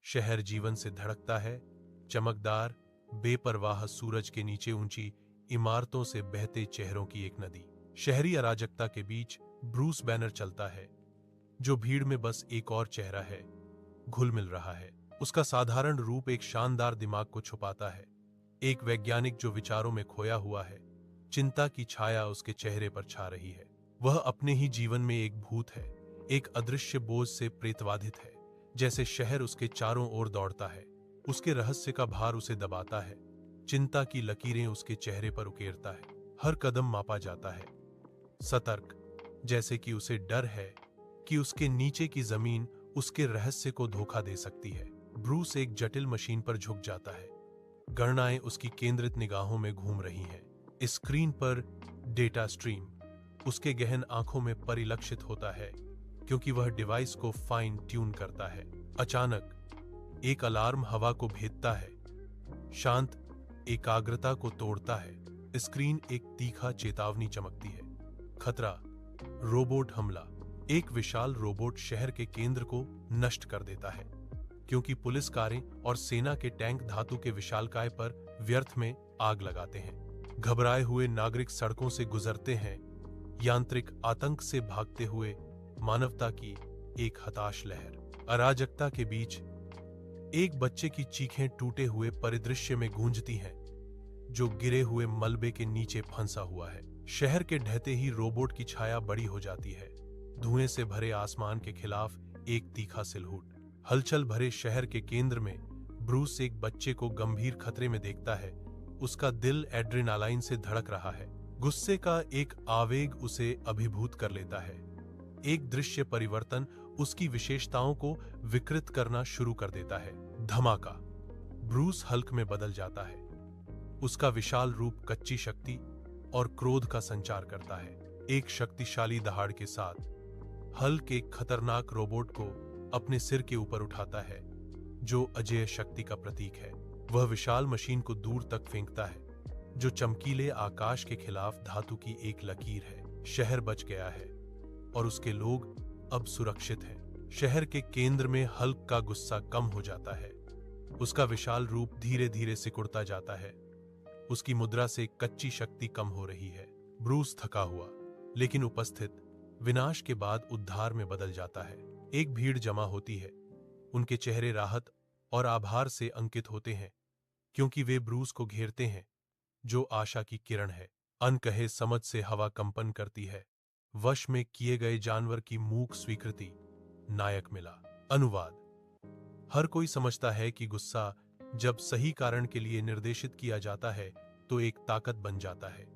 शहर जीवन से धड़कता है। चमकदार, बेपरवाह सूरज के नीचे ऊंची इमारतों से बहते चेहरों की एक नदी। शहरी अराजकता के बीच ब्रूस बैनर चलता है, जो भीड़ में बस एक और चेहरा है, घुल मिल रहा है। उसका साधारण रूप एक शानदार दिमाग को छुपाता है, एक वैज्ञानिक जो विचारों में खोया हुआ है। चिंता की छाया उसके चेहरे पर छा रही है। वह अपने ही जीवन में एक भूत है, एक अदृश्य बोझ से प्रेतवाधित है, जैसे शहर उसके चारों ओर दौड़ता है। उसके रहस्य का भार उसे दबाता है, चिंता की लकीरें उसके चेहरे पर उकेरता है। हर कदम मापा जाता है, सतर्क, जैसे कि उसे डर है कि उसके नीचे की जमीन उसके रहस्य को धोखा दे सकती है। ब्रूस एक जटिल मशीन पर झुक जाता है। गणनाएं उसकी केंद्रित निगाहों में घूम रही हैं। स्क्रीन पर डेटा स्ट्रीम उसके गहन आंखों में परिलक्षित होता है, क्योंकि वह डिवाइस को फाइन ट्यून करता है। अचानक एक अलार्म हवा को भेदता है, शांत एकाग्रता को तोड़ता है। स्क्रीन एक तीखा चेतावनी चमकती है। खतरा, रोबोट हमला। एक विशाल रोबोट शहर के केंद्र को नष्ट कर देता है, क्योंकि पुलिस कारें और सेना के टैंक धातु के विशालकाय पर व्यर्थ में आग लगाते हैं। घबराए हुए नागरिक सड़कों से गुजरते हैं, यांत्रिक आतंक से भागते हुए मानवता की एक हताश लहर। अराजकता के बीच एक बच्चे की चीखें टूटे हुए परिदृश्य में गूंजती हैं, जो गिरे हुए मलबे के नीचे फंसा हुआ है। शहर के ढहते ही रोबोट की छाया बड़ी हो जाती है, धुएं से भरे आसमान के खिलाफ एक तीखा सिलहूट। हलचल भरे शहर के केंद्र में ब्रूस एक बच्चे को गंभीर खतरे में देखता है। उसका दिल एड्रेनालाइन से धड़क रहा है। गुस्से का एक आवेग उसे अभिभूत कर लेता है। एक दृश्य परिवर्तन उसकी विशेषताओं को विकृत करना शुरू कर देता है। धमाका, ब्रूस हल्क में बदल जाता है। उसका विशाल रूप कच्ची शक्ति और क्रोध का संचार करता है। एक शक्तिशाली दहाड़ के साथ हल्क एक खतरनाक रोबोट को अपने सिर के ऊपर उठाता है, जो अजेय शक्ति का प्रतीक है। वह विशाल मशीन को दूर तक फेंकता है, जो चमकीले आकाश के खिलाफ धातु की एक लकीर है। शहर बच गया है और उसके लोग अब सुरक्षित हैं। शहर के केंद्र में हल्क का गुस्सा कम हो जाता है। उसका विशाल रूप धीरे धीरे सिकुड़ता जाता है। उसकी मुद्रा से कच्ची शक्ति कम हो रही है। ब्रूस थका हुआ लेकिन उपस्थित विनाश के बाद उद्धार में बदल जाता है। एक भीड़ जमा होती है। उनके चेहरे राहत और आभार से अंकित होते हैं, क्योंकि वे ब्रूस को घेरते हैं, जो आशा की किरण है। अनकहे समझ से हवा कंपन करती है। वश में किए गए जानवर की मूक स्वीकृति। नायक मिला। अनुवाद। हर कोई समझता है कि गुस्सा जब सही कारण के लिए निर्देशित किया जाता है तो एक ताकत बन जाता है।